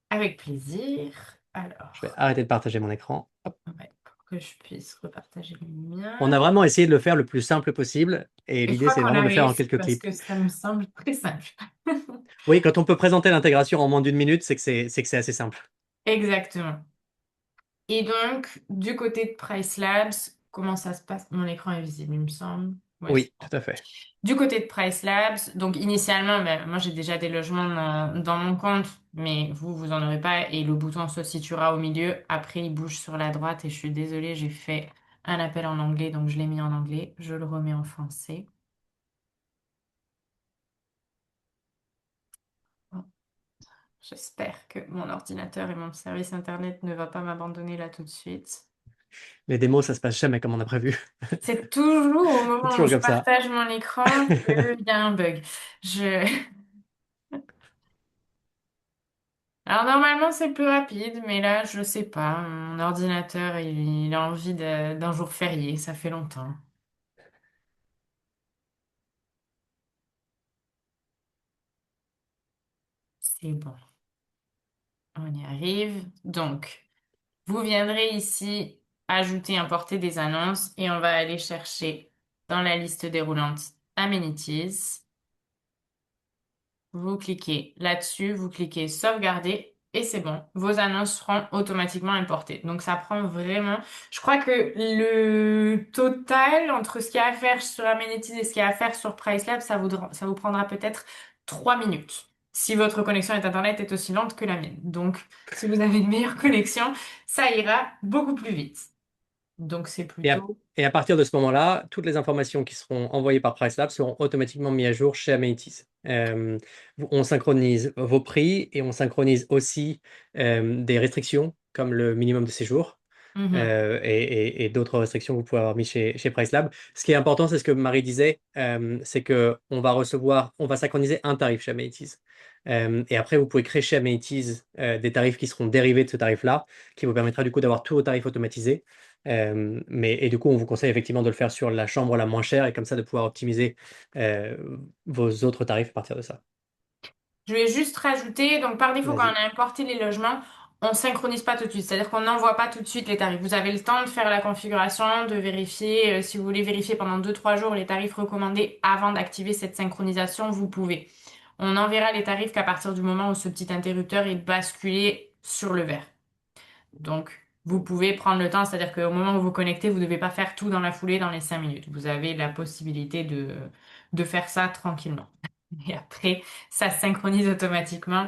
Avec plaisir. Je vais Alors, arrêter de partager mon écran. Hop. ouais, pour que je puisse repartager le On a mien. vraiment essayé de le faire le plus simple possible et Et je l'idée, crois c'est qu'on vraiment a de le faire en réussi quelques parce clips. que ça me semble très simple. Oui, quand on peut présenter l'intégration en moins d'une minute, c'est que c'est assez simple. Exactement. Et donc, du côté de Price Labs, comment ça se passe? Mon écran est visible, il me semble. Ouais, c'est Oui, bon. tout à fait. Du côté de Price Labs, donc initialement, ben, moi j'ai déjà des logements dans mon compte, mais vous en aurez pas et le bouton se situera au milieu. Après, il bouge sur la droite et je suis désolée, j'ai fait un appel en anglais, donc je l'ai mis en anglais. Je le remets en français. Bon, j'espère que mon ordinateur et mon service internet ne va pas m'abandonner là tout de suite. Les démos, ça se passe jamais comme on a prévu. C'est toujours au C'est moment où toujours je comme ça. partage mon écran qu'il y a un bug. Je... Alors normalement c'est plus rapide, mais là je sais pas. Mon ordinateur il a envie d'un jour férié, ça fait longtemps. C'est bon, on y arrive. Donc, vous viendrez ici ajouter, importer des annonces et on va aller chercher dans la liste déroulante Amenities. Vous cliquez là-dessus, vous cliquez sauvegarder et c'est bon. Vos annonces seront automatiquement importées. Donc ça prend vraiment. Je crois que le total entre ce qu'il y a à faire sur Amenities et ce qu'il y a à faire sur PriceLab, ça vous prendra peut-être 3 minutes. Si votre connexion Internet est aussi lente que la mienne. Donc, si vous avez une meilleure connexion, ça ira beaucoup plus vite. Donc, c'est Et à, plutôt. et à partir de ce moment-là, toutes les informations qui seront envoyées par PriceLab seront automatiquement mises à jour chez Amenities. On synchronise vos prix et on synchronise aussi des restrictions comme le minimum de séjour Mhm. et d'autres restrictions que vous pouvez avoir mis chez PriceLab. Ce qui est important, c'est ce que Marie disait, c'est que on va synchroniser un tarif chez Amenities. Et après, vous pouvez créer chez Amenities des tarifs qui seront dérivés de ce tarif-là, qui vous permettra du coup d'avoir tous vos tarifs automatisés. Et du coup, on vous conseille effectivement de le faire sur la chambre la moins chère et comme ça de pouvoir optimiser euh, vos autres tarifs à partir de ça. Je vais juste rajouter, donc par défaut, quand on Vas-y. a importé les logements, on synchronise pas tout de suite. C'est-à-dire qu'on n'envoie pas tout de suite les tarifs. Vous avez le temps de faire la configuration, de vérifier. Si vous voulez vérifier pendant 2, 3 jours les tarifs recommandés avant d'activer cette synchronisation, vous pouvez. On enverra les tarifs qu'à partir du moment où ce petit interrupteur est basculé sur le vert. Donc, vous pouvez prendre le temps, c'est-à-dire qu'au moment où vous connectez, vous ne devez pas faire tout dans la foulée dans les 5 minutes. Vous avez la possibilité de faire ça tranquillement. Et après, ça se synchronise automatiquement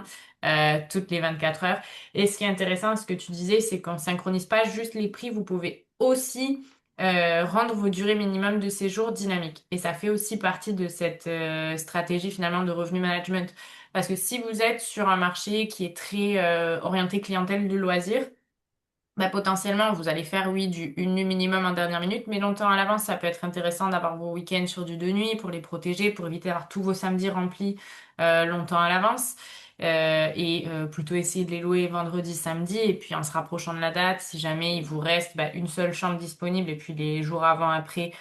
toutes les 24 heures. Et ce qui est intéressant, ce que tu disais, c'est qu'on ne synchronise pas juste les prix, vous pouvez aussi rendre vos durées minimum de séjour dynamiques. Et ça fait aussi partie de cette stratégie finalement de revenu management. Parce que si vous êtes sur un marché qui est très orienté clientèle de loisirs, bah, potentiellement, vous allez faire, oui, une nuit minimum en dernière minute, mais longtemps à l'avance, ça peut être intéressant d'avoir vos week-ends sur du 2 nuits pour les protéger, pour éviter d'avoir tous vos samedis remplis longtemps à l'avance. Plutôt essayer de les louer vendredi, samedi, et puis en se rapprochant de la date, si jamais il vous reste bah, une seule chambre disponible, et puis les jours avant, après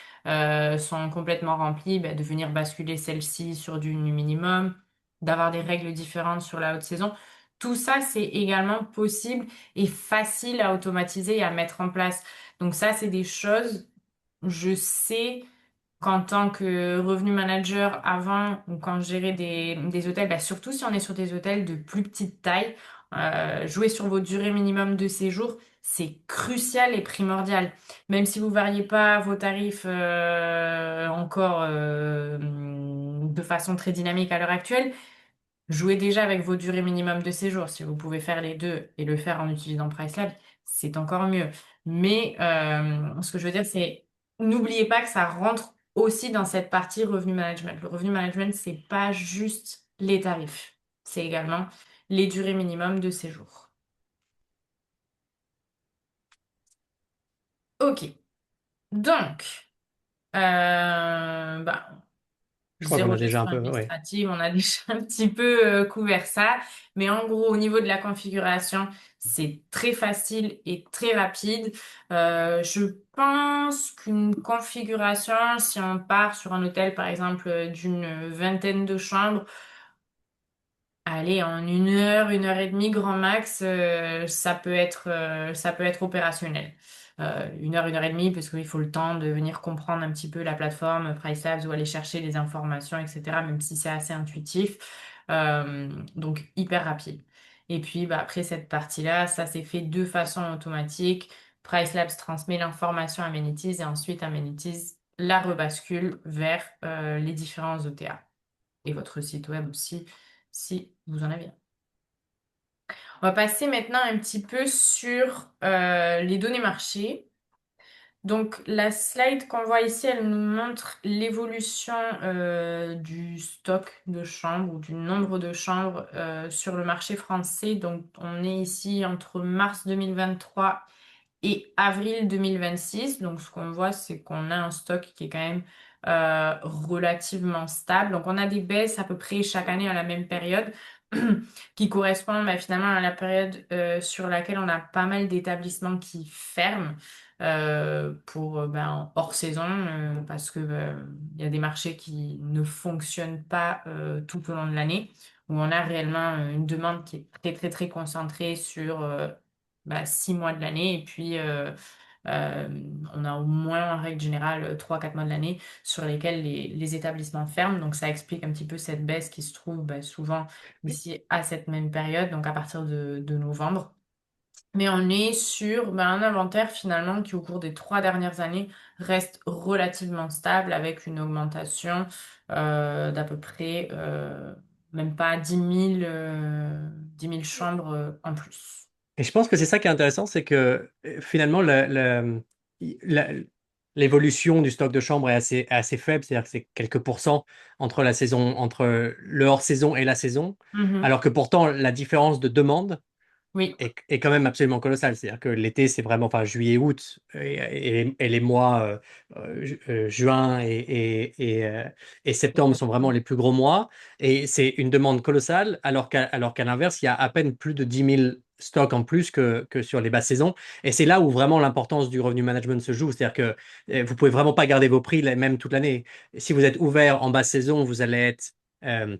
sont complètement remplis, bah, de venir basculer celle-ci sur du nuit minimum, d'avoir des règles différentes sur la haute saison. Tout ça, c'est également possible et facile à automatiser et à mettre en place. Donc ça, c'est des choses, je sais, qu'en tant que revenu manager avant ou quand je gérais des hôtels, bah, surtout si on est sur des hôtels de plus petite taille, jouer sur vos durées minimum de séjour, c'est crucial et primordial. Même si vous variez pas vos tarifs encore de façon très dynamique à l'heure actuelle, jouez déjà avec vos durées minimum de séjour. Si vous pouvez faire les deux et le faire en utilisant PriceLab, c'est encore mieux. Mais ce que je veux dire, c'est n'oubliez pas que ça rentre aussi dans cette partie revenu management. Le revenu management, c'est pas juste les tarifs, c'est également les durées minimum de séjour. Ok, donc, bah, Je crois qu'on zéro a déjà un gestion peu, ouais. administrative, on a déjà un petit peu couvert ça. Mais en gros, au niveau de la configuration, c'est très facile et très rapide. Je pense qu'une configuration, si on part sur un hôtel, par exemple, d'une vingtaine de chambres, allez, en 1 heure et demie, grand max, ça peut être opérationnel. 1 heure et demie, parce qu'il faut le temps de venir comprendre un petit peu la plateforme PriceLabs ou aller chercher les informations, etc., même si c'est assez intuitif. Donc, hyper rapide. Et puis, bah, après cette partie-là, ça s'est fait de façon automatique. PriceLabs transmet l'information à Amenities et ensuite Amenities la rebascule vers les différents OTA et votre site web aussi, si vous en avez un. On va passer maintenant un petit peu sur les données marché. Donc, la slide qu'on voit ici, elle nous montre l'évolution du stock de chambres ou du nombre de chambres sur le marché français. Donc, on est ici entre mars 2023 et avril 2026. Donc, ce qu'on voit, c'est qu'on a un stock qui est quand même relativement stable. Donc, on a des baisses à peu près chaque année à la même période qui correspondent bah, finalement à la période sur laquelle on a pas mal d'établissements qui ferment pour ben, hors saison parce que il y a des marchés qui ne fonctionnent pas tout au long de l'année où on a réellement une demande qui est très très très concentrée sur 6 mois de l'année et puis euh, on a au moins en règle générale 3 4 mois de l'année sur lesquels les établissements ferment. Donc ça explique un petit peu cette baisse qui se trouve souvent ici à cette même période, donc à partir de novembre. Mais on est sur un inventaire finalement qui au cours des 3 dernières années reste relativement stable avec une augmentation d'à peu près même pas 10 000 chambres en plus. Et je pense que c'est ça qui est intéressant, c'est que finalement, la- l'évolution du stock de chambre est assez faible, c'est-à-dire que c'est quelques pourcents entre la saison, entre le hors-saison et la saison, Mhm. alors que pourtant la différence de demande Oui. est quand même absolument colossale. C'est-à-dire que l'été, c'est vraiment, enfin, juillet, août et les mois juin et septembre sont vraiment les plus gros mois. Et c'est une demande colossale, alors qu'à l'inverse, il y a à peine plus de 10 000 stocks en plus que sur les basses saisons. Et c'est là où vraiment l'importance du revenu management se joue. C'est-à-dire que vous pouvez vraiment pas garder vos prix les mêmes toute l'année. Si vous êtes ouvert en basse saison, euh,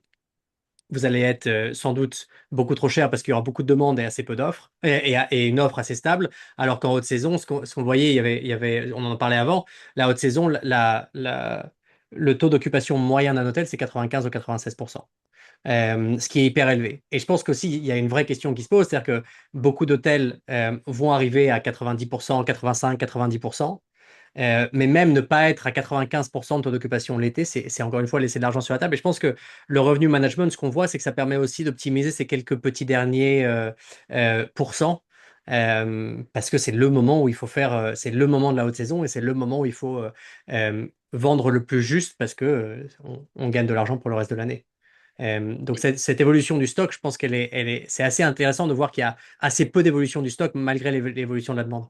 vous allez être sans doute beaucoup trop cher parce qu'il y aura beaucoup de demandes et assez peu d'offres, et une offre assez stable, alors qu'en haute saison, ce qu'on voyait, on en parlait avant, la haute saison, le taux d'occupation moyen d'un hôtel, c'est 95 ou 96%. Ce qui est hyper élevé. Et je pense qu'aussi, il y a une vraie question qui se pose, c'est-à-dire que beaucoup d'hôtels vont arriver à 90%, 85, 90%. Mais même ne pas être à 95% de taux d'occupation l'été, c'est encore une fois laisser de l'argent sur la table. Et je pense que le revenu management, ce qu'on voit, c'est que ça permet aussi d'optimiser ces quelques petits derniers pourcents. Parce que c'est le moment où il faut faire, c'est le moment de la haute saison et c'est le moment où il faut vendre le plus juste parce que on gagne de l'argent pour le reste de l'année. Donc cette évolution du stock, je pense c'est assez intéressant de voir qu'il y a assez peu d'évolution du stock malgré l'évolution de la demande.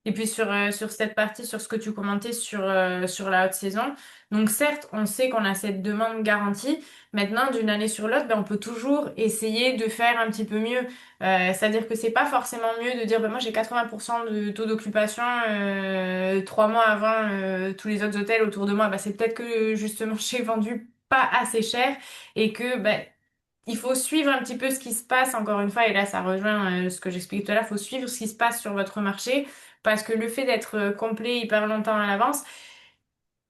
Et puis sur cette partie, sur ce que tu commentais sur la haute saison, donc certes, on sait qu'on a cette demande garantie. Maintenant, d'une année sur l'autre, on peut toujours essayer de faire un petit peu mieux. C'est-à-dire que c'est pas forcément mieux de dire, moi j'ai 80% de taux d'occupation 3 mois avant tous les autres hôtels autour de moi. C'est peut-être que justement j'ai vendu pas assez cher et que il faut suivre un petit peu ce qui se passe, encore une fois, et là ça rejoint ce que j'expliquais tout à l'heure, il faut suivre ce qui se passe sur votre marché, parce que le fait d'être complet hyper longtemps à l'avance,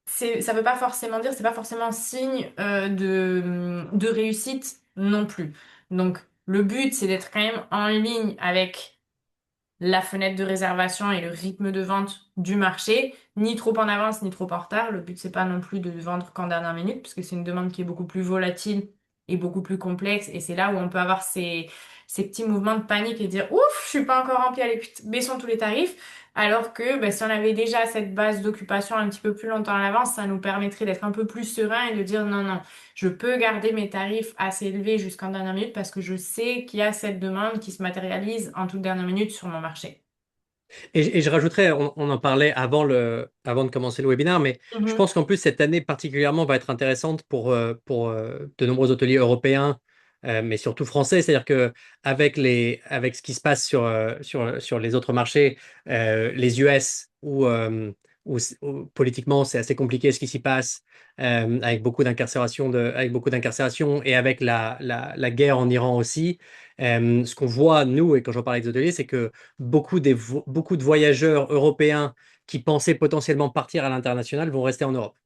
ça veut pas forcément dire, c'est pas forcément signe de réussite non plus. Donc, le but, c'est d'être quand même en ligne avec la fenêtre de réservation et le rythme de vente du marché, ni trop en avance, ni trop en retard. Le but, c'est pas non plus de vendre qu'en dernière minute, parce que c'est une demande qui est beaucoup plus volatile et beaucoup plus complexe. Et c'est là où on peut avoir ces petits mouvements de panique et dire, ouf, je suis pas encore rempli, allez, baissons tous les tarifs. Alors que bah, si on avait déjà cette base d'occupation un petit peu plus longtemps à l'avance, ça nous permettrait d'être un peu plus serein et de dire non, non, je peux garder mes tarifs assez élevés jusqu'en dernière minute parce que je sais qu'il y a cette demande qui se matérialise en toute dernière minute sur mon marché. Et je rajouterais, on en parlait avant de commencer le webinaire, mais je Mhm. pense qu'en plus, cette année particulièrement va être intéressante pour de nombreux hôteliers européens, mais surtout français. C'est-à-dire que avec ce qui se passe sur les autres marchés, les US, où politiquement c'est assez compliqué ce qui s'y passe, avec beaucoup d'incarcération et avec la guerre en Iran aussi. Ce qu'on voit, nous, et quand j'en parle avec les hôteliers, c'est que beaucoup de voyageurs européens qui pensaient potentiellement partir à l'international vont rester en Europe.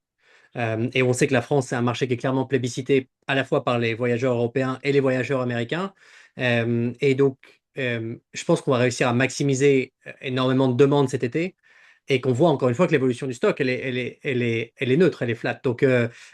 Et on sait que la France, c'est un marché qui est clairement plébiscité à la fois par les voyageurs européens et les voyageurs américains. Et donc, je pense qu'on va réussir à maximiser énormément de demandes cet été et qu'on voit encore une fois que l'évolution du stock, elle est neutre, elle est flat. Donc,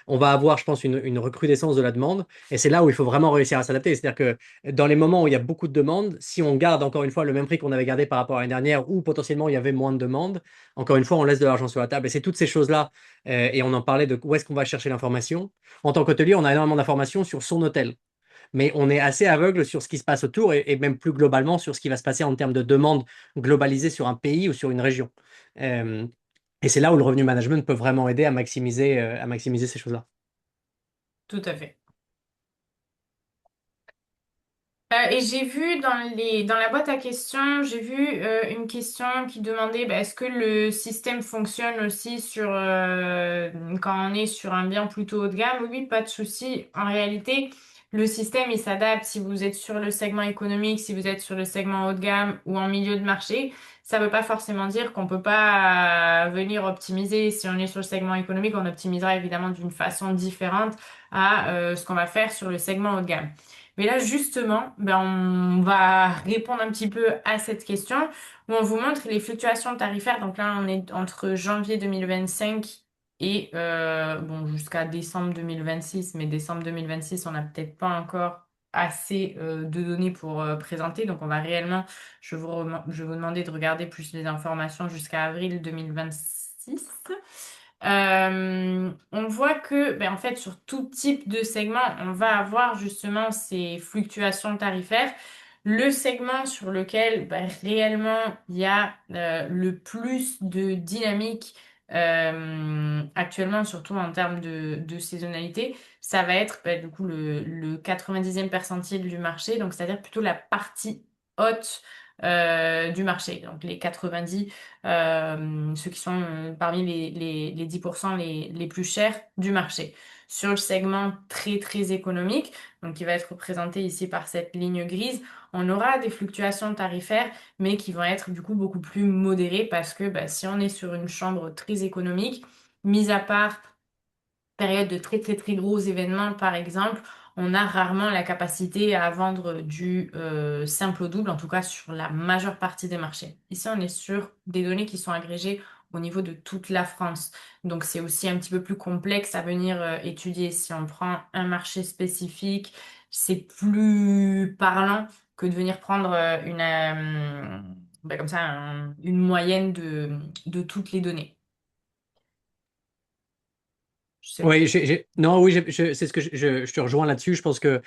on va avoir, je pense, une recrudescence de la demande. Et c'est là où il faut vraiment réussir à s'adapter. C'est-à-dire que dans les moments où il y a beaucoup de demandes, si on garde encore une fois le même prix qu'on avait gardé par rapport à l'année dernière, ou potentiellement il y avait moins de demandes, encore une fois, on laisse de l'argent sur la table. Et c'est toutes ces choses-là. Et on en parlait de où est-ce qu'on va chercher l'information. En tant qu'hôtelier, on a énormément d'informations sur son hôtel, mais on est assez aveugle sur ce qui se passe autour et même plus globalement sur ce qui va se passer en termes de demande globalisée sur un pays ou sur une région. Euh, et c'est là où le revenu management peut vraiment aider à maximiser ces choses-là. Tout à fait. Et j'ai vu dans la boîte à questions, j'ai vu une question qui demandait bah, est-ce que le système fonctionne aussi quand on est sur un bien plutôt haut de gamme? Oui, pas de souci. En réalité, le système il s'adapte si vous êtes sur le segment économique, si vous êtes sur le segment haut de gamme ou en milieu de marché. Ça ne veut pas forcément dire qu'on peut pas venir optimiser. Si on est sur le segment économique, on optimisera évidemment d'une façon différente à ce qu'on va faire sur le segment haut de gamme. Mais là, justement, ben, on va répondre un petit peu à cette question où on vous montre les fluctuations tarifaires. Donc là, on est entre janvier 2025 et bon, jusqu'à décembre 2026. Mais décembre 2026, on n'a peut-être pas encore assez de données pour présenter. Donc on va réellement, je vais vous demander de regarder plus les informations jusqu'à avril 2026. On voit que, ben, en fait, sur tout type de segment, on va avoir justement ces fluctuations tarifaires. Le segment sur lequel ben, réellement il y a le plus de dynamique actuellement, surtout en termes de saisonnalité, ça va être ben, du coup le 90e percentile du marché, donc c'est-à-dire plutôt la partie haute du marché, donc les 90 ceux qui sont parmi les 10% les plus chers du marché. Sur le segment très très économique, donc qui va être représenté ici par cette ligne grise, on aura des fluctuations tarifaires, mais qui vont être du coup beaucoup plus modérées parce que bah, si on est sur une chambre très économique, mis à part période de très très très gros événements par exemple, on a rarement la capacité à vendre du simple au double, en tout cas sur la majeure partie des marchés. Ici, on est sur des données qui sont agrégées au niveau de toute la France. Donc c'est aussi un petit peu plus complexe à venir étudier. Si on prend un marché spécifique, c'est plus parlant que de venir prendre comme ça une moyenne de toutes les données. Je sais pas. Oui, non, oui, c'est ce que je te rejoins là-dessus. Je pense que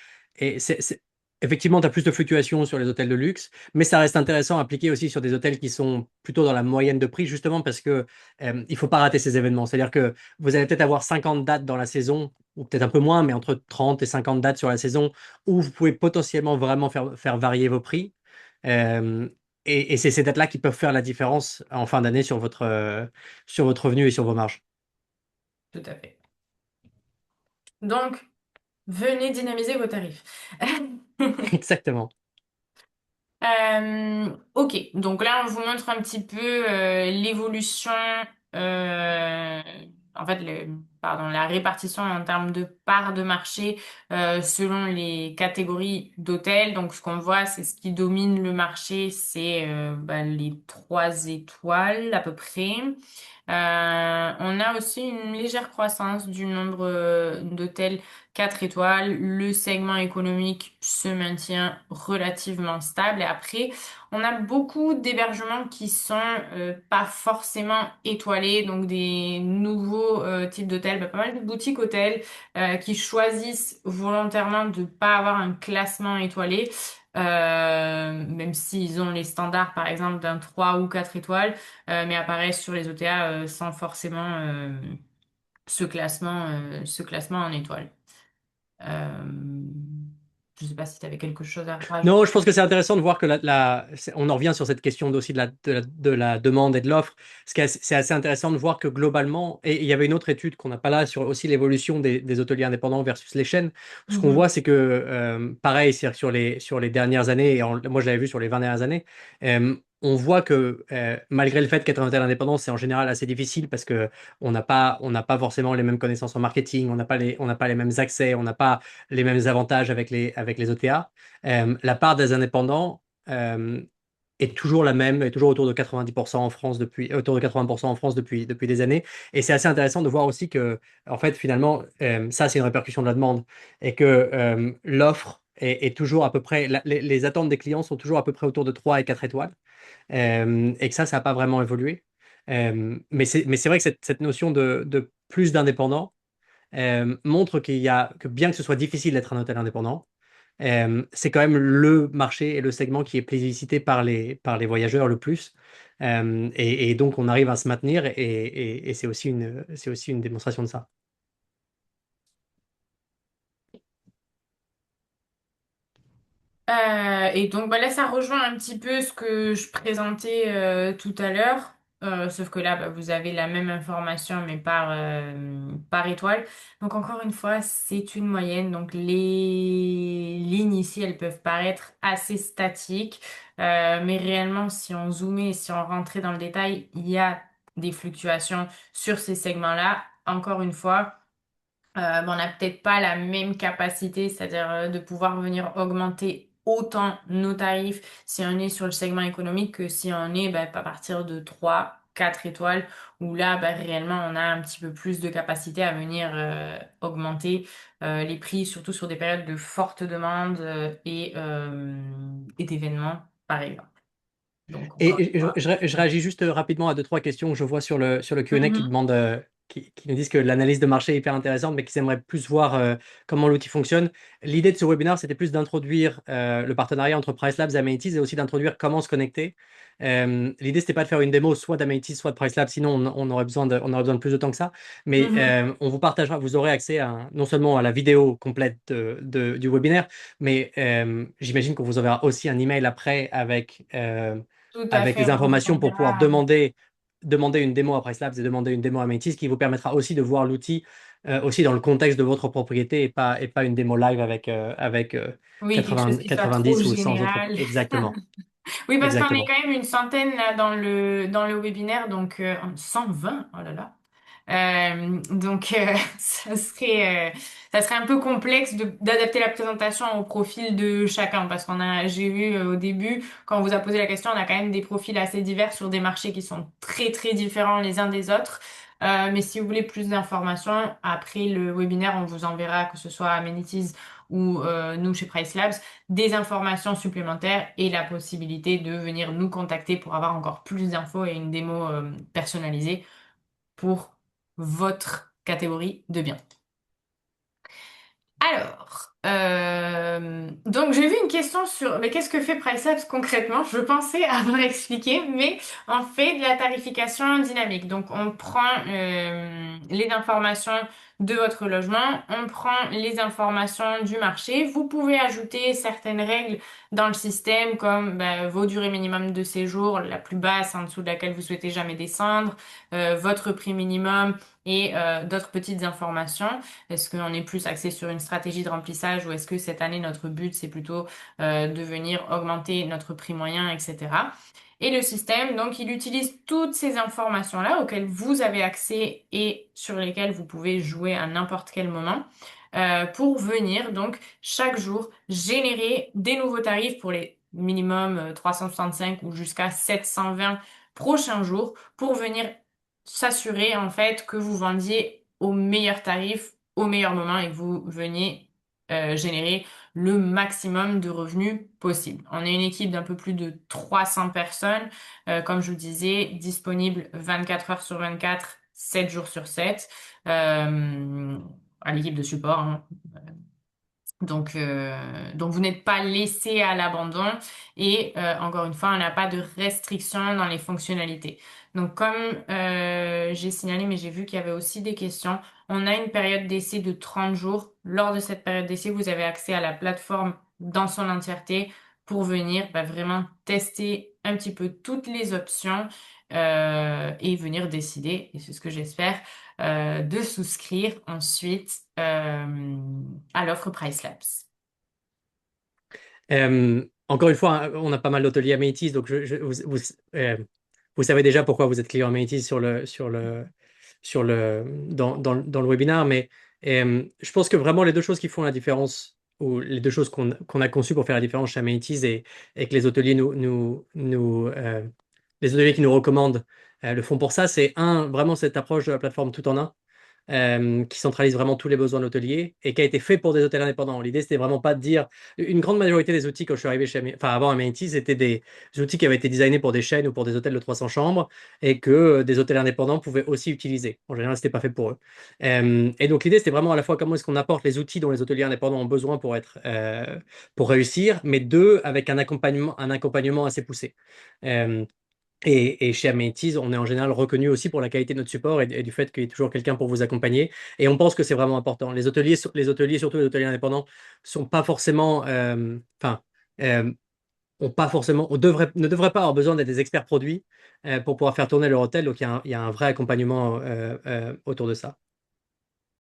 effectivement, tu as plus de fluctuations sur les hôtels de luxe, mais ça reste intéressant à appliquer aussi sur des hôtels qui sont plutôt dans la moyenne de prix, justement parce que il faut pas rater ces événements. C'est-à-dire que vous allez peut-être avoir 50 dates dans la saison, ou peut-être un peu moins, mais entre 30 et 50 dates sur la saison, où vous pouvez potentiellement vraiment faire varier vos prix. Euh, et c'est ces dates-là qui peuvent faire la différence en fin d'année sur votre revenu et sur vos marges. Tout à fait. Donc, venez dynamiser vos tarifs. Exactement. Ok, donc là, on vous montre un petit peu l'évolution en fait, pardon, la répartition en termes de parts de marché selon les catégories d'hôtels. Donc, ce qu'on voit, c'est ce qui domine le marché, c'est les 3 étoiles à peu près. On a aussi une légère croissance du nombre d'hôtels 4 étoiles. Le segment économique se maintient relativement stable. Et après, on a beaucoup d'hébergements qui sont pas forcément étoilés, donc des nouveaux types d'hôtels, pas mal de boutiques hôtels qui choisissent volontairement de pas avoir un classement étoilé. Même s'ils ont les standards par exemple d'un 3 ou 4 étoiles, mais apparaissent sur les OTA sans forcément ce classement en étoiles. Euh, je sais pas si tu avais quelque chose à Non, rajouter. je pense que c'est intéressant de voir que on en revient sur cette question aussi de la demande et de l'offre. C'est assez intéressant de voir que globalement, et il y avait une autre étude qu'on n'a pas là sur aussi l'évolution des hôteliers indépendants versus les chaînes. Ce qu'on voit, Mhm. c'est que, pareil, c'est-à-dire que sur les dernières années, et moi je l'avais vu sur les 20 dernières années, on voit que malgré le fait qu'être un hôtel indépendant, c'est en général assez difficile parce que on n'a pas forcément les mêmes connaissances en marketing, on n'a pas les mêmes accès, on n'a pas les mêmes avantages avec les OTA. La part des indépendants est toujours la même, est toujours autour de 90% en France autour de 80% en France depuis des années. Et c'est assez intéressant de voir aussi que, en fait, finalement, ça, c'est une répercussion de la demande et que l'offre est toujours à peu près, les attentes des clients sont toujours à peu près autour de 3 et 4 étoiles et que ça n'a pas vraiment évolué. Mais c'est vrai que cette notion de plus d'indépendants montre que bien que ce soit difficile d'être un hôtel indépendant, c'est quand même le marché et le segment qui est plébiscité par les voyageurs le plus. Et donc, on arrive à se maintenir et c'est aussi une démonstration de ça. Et donc là, ça rejoint un petit peu ce que je présentais tout à l'heure. Sauf que là, vous avez la même information, mais par étoile. Donc encore une fois, c'est une moyenne. Donc les lignes ici, elles peuvent paraître assez statiques. Mais réellement, si on zoomait, si on rentrait dans le détail, il y a des fluctuations sur ces segments-là. Encore une fois. On n'a peut-être pas la même capacité, c'est-à-dire de pouvoir venir augmenter autant nos tarifs si on est sur le segment économique que si on est à partir de 3 4 étoiles, où là, réellement, on a un petit peu plus de capacité à venir augmenter les prix, surtout sur des périodes de forte demande et d'événements, par exemple. Donc, encore une Et je, fois. je- je réagis juste rapidement à deux, trois questions que je vois sur le Q&A qui Mhm, demandent, qui nous disent que l'analyse de marché est hyper intéressante, mais qu'ils aimeraient plus voir comment l'outil fonctionne. L'idée de ce webinaire, c'était plus d'introduire le partenariat entre Price Labs et Amenities et aussi d'introduire comment se connecter. L'idée, c'était pas de faire une démo soit d'Amenities, soit de Price Labs, sinon on aurait besoin de plus de temps que ça. Mais mhm. on vous partagera, vous aurez accès non seulement à la vidéo complète du webinaire, mais j'imagine qu'on vous enverra aussi un email après Tout à avec fait, les on vous informations pour pouvoir enverra. demander une démo à Pricelabs et demander une démo à Métis, qui vous permettra aussi de voir l'outil aussi dans le contexte de votre propriété et pas une démo live avec Oui, quelque chose 80, qui soit trop 90 ou 100 autres. général. Exactement, Oui, parce qu'on est exactement. quand même une centaine là dans le webinaire, donc 120, oh là là. Donc ça serait un peu complexe d'adapter la présentation au profil de chacun, parce j'ai vu au début, quand on vous a posé la question, on a quand même des profils assez divers sur des marchés qui sont très très différents les uns des autres. Mais si vous voulez plus d'informations, après le webinaire, on vous enverra, que ce soit Amenities ou nous chez Price Labs, des informations supplémentaires et la possibilité de venir nous contacter pour avoir encore plus d'infos et une démo personnalisée pour votre catégorie de biens. Alors, donc j'ai vu une question sur mais qu'est-ce que fait PriceLabs concrètement? Je pensais avoir expliqué, mais on fait de la tarification dynamique. Donc on prend les informations de votre logement, on prend les informations du marché. Vous pouvez ajouter certaines règles dans le système comme vos durées minimum de séjour, la plus basse en dessous de laquelle vous souhaitez jamais descendre, votre prix minimum et d'autres petites informations. Est-ce qu'on est plus axé sur une stratégie de remplissage ou est-ce que cette année, notre but, c'est plutôt de venir augmenter notre prix moyen, etc. Et le système, donc, il utilise toutes ces informations-là auxquelles vous avez accès et sur lesquelles vous pouvez jouer à n'importe quel moment pour venir, donc, chaque jour, générer des nouveaux tarifs pour les minimum 365 ou jusqu'à 720 prochains jours pour venir s'assurer, en fait, que vous vendiez au meilleur tarif, au meilleur moment et que vous veniez générer le maximum de revenus possible. On est une équipe d'un peu plus de 300 personnes, comme je vous disais, disponible 24 heures sur 24, 7 jours sur 7, à l'équipe de support, hein. Donc vous n'êtes pas laissé à l'abandon et encore une fois, on n'a pas de restrictions dans les fonctionnalités. Donc comme j'ai signalé, mais j'ai vu qu'il y avait aussi des questions, on a une période d'essai de 30 jours. Lors de cette période d'essai, vous avez accès à la plateforme dans son entièreté pour venir vraiment tester un petit peu toutes les options et venir décider, et c'est ce que j'espère, de souscrire ensuite à l'offre Price Labs. Encore une fois, hein, on a pas mal d'hôteliers Amenities, donc vous savez déjà pourquoi vous êtes client Amenities dans le webinaire, mais je pense que vraiment les deux choses qui font la différence, ou les deux choses qu'on a conçues pour faire la différence chez Amenities et que les hôteliers les hôteliers qui nous recommandent le font pour ça, c'est un, vraiment cette approche de la plateforme tout en un qui centralise vraiment tous les besoins de l'hôtelier et qui a été fait pour des hôtels indépendants. L'idée, c'était vraiment pas de dire. Une grande majorité des outils, quand je suis arrivé enfin, avant Amenities, c'était des outils qui avaient été designés pour des chaînes ou pour des hôtels de 300 chambres et que des hôtels indépendants pouvaient aussi utiliser. En général, c'était pas fait pour eux. Et donc, l'idée, c'était vraiment à la fois comment est-ce qu'on apporte les outils dont les hôteliers indépendants ont besoin pour réussir, mais deux, avec un accompagnement assez poussé. Euh, et chez Amenities, on est en général reconnu aussi pour la qualité de notre support et du fait qu'il y ait toujours quelqu'un pour vous accompagner. Et on pense que c'est vraiment important. Les hôteliers, surtout les hôteliers indépendants, sont pas forcément, enfin, ont pas forcément, ne devraient pas avoir besoin d'être des experts produits pour pouvoir faire tourner leur hôtel. Donc il y a un vrai accompagnement autour de ça.